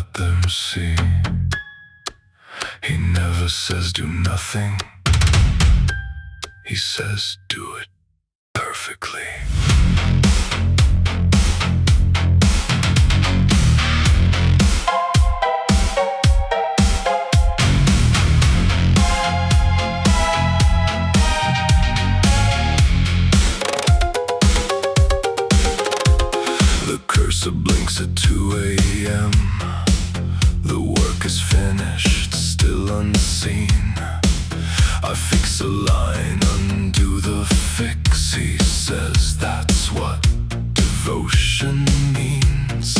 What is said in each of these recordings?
let them see. He never says do nothing. He says do it perfectly. The cursor blinks at 2 a.m. The work is finished, still unseen. I fix a line, undo the fix. He says that's what devotion means.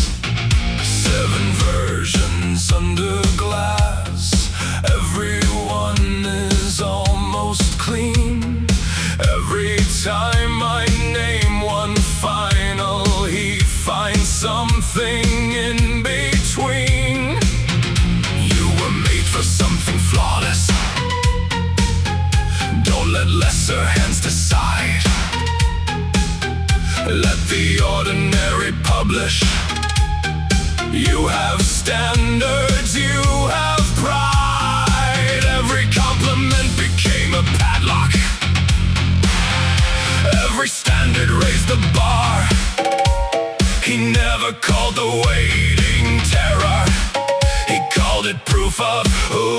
7 versions under glass. Everyone is almost clean. Every time I name one final, he finds something in between. You were made for something flawless. Don't let lesser hands decide. Let the ordinary publish. You have standards, you have pride. Every compliment became a padlock. Every standard raised the bar. He never called the waiting terror. He called it proof of who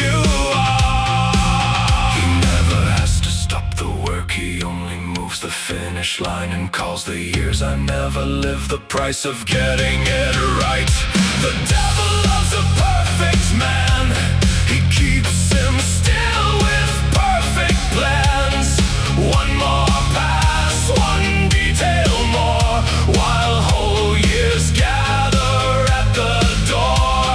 you are. He never has to stop the work. He only moves the finish line and calls the years I never lived the price of getting it right. The devil loves a perfect man. He keeps him still with perfect plans. One more pass, one detail more, while whole years gather at the door.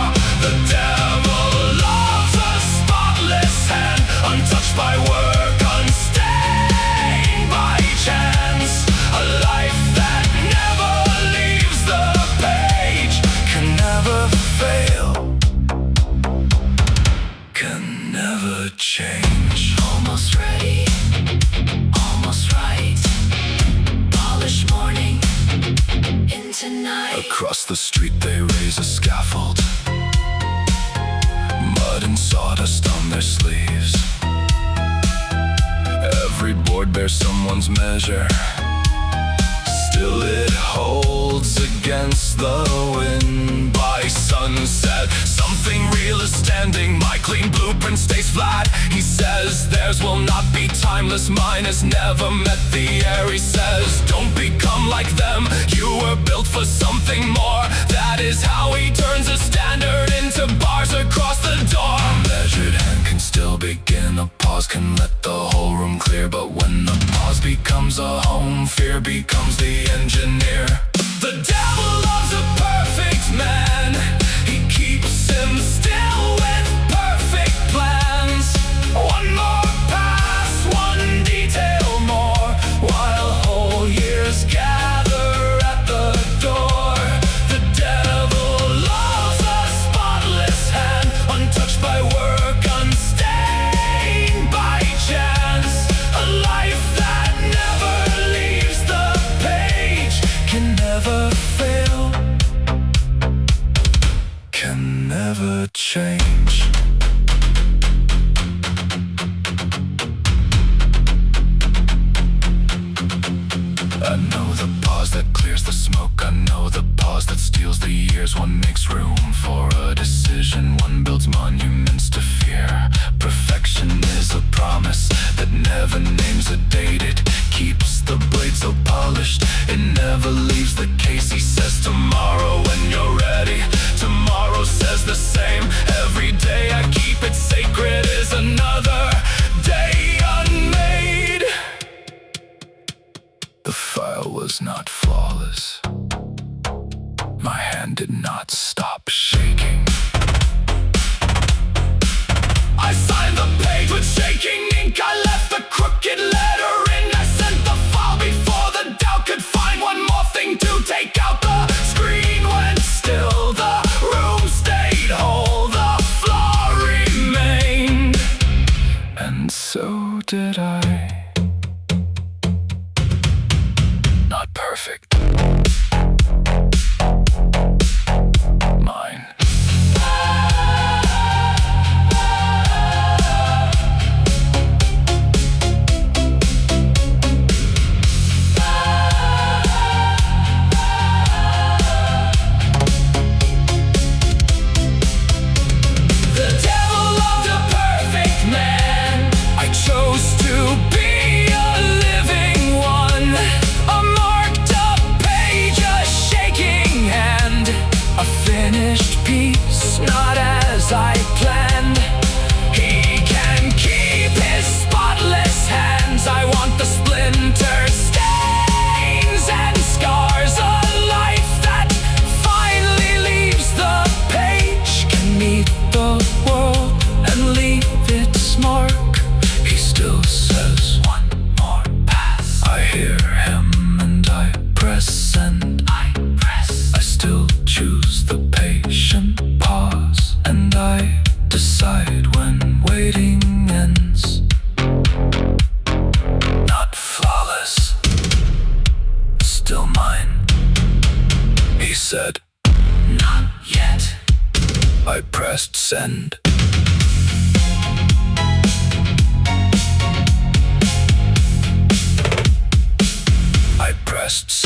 The devil loves a spotless hand, untouched by work, unstained by chance. A life that never leaves the page, can never fail, can never change. Almost ready, almost right. Polished morning into night. Across the street they raise a scaffold, mud and sawdust on their sleeves. Every board bears someone's measure. Still it holds against the wind. By sunset, something real is standing. My clean blueprint stays flat. He says theirs will not be timeless. Mine has never met the air. He says don't become like them. You were built for something more. That is how he turns a standard into bars across the door. A measured hand can still begin. A pause can let the whole room clear. But when the pause becomes a home, fear becomes the engineer. The devil loves a perfect man. He keeps him still with perfect plans. One more pass, one detail more, while whole years gather at the door. The devil loves a spotless hand, untouched by work, unstained by chance. A life that never leaves the page, can never fail, can never change. I know the pause that clears the smoke. I know the pause that steals the years. One makes room for a decision. One builds monuments to fear. Perfection is a promise that never names a date. It keeps the blade so polished, it never leaves the case. He says tomorrow when you're ready. Tomorrow says the same. Every day I keep it sacred is another day unmade. The file was not flawless. My hand did not stop shaking. I signed the page with shaking ink. I left the crooked letter in. I sent the file before the doubt could find one more thing to take out. The screen went still, the room stayed whole, the flaw remained, and so did I. Not perfect. mine. He said, Not yet. I pressed send. I pressed send.